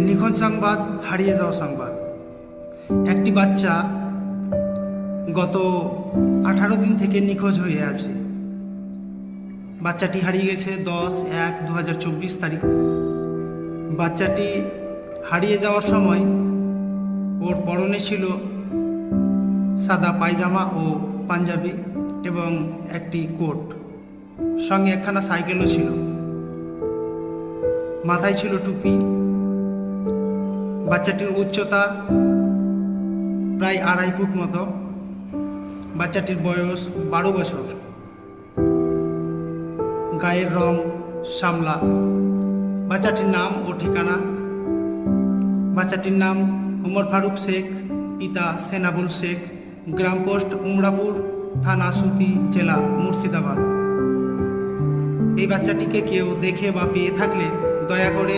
নিখোঁজ সংবাদ, হারিয়ে যাওয়া সংবাদ। একটি বাচ্চা গত 18 দিন থেকে নিখোঁজ হয়ে আছে। বাচ্চাটি হারিয়ে গেছে 10/1/2024 তারিখ। বাচ্চাটি হারিয়ে যাওয়ার সময় ওর পরনে ছিল সাদা পায়জামা ও পাঞ্জাবি এবং একটি কোট, সঙ্গে একখানা সাইকেলও ছিল। মাথায় ছিল টুপি। বাচ্চাটির উচ্চতা প্রায় 2.5 ফুট মতো। বাচ্চাটির বয়স 12 বছর। গায়ের রং শ্যামলা। বাচ্চাটির নাম ও ঠিকানা: বাচ্চাটির নাম উমর ফারুক শেখ, পিতা সেনাবুল শেখ, গ্রাম পোস্ট উমরাপুর, থানা সুতি, জেলা মুর্শিদাবাদ। এই বাচ্চাটিকে কেউ দেখে বা পেয়ে থাকলে দয়া করে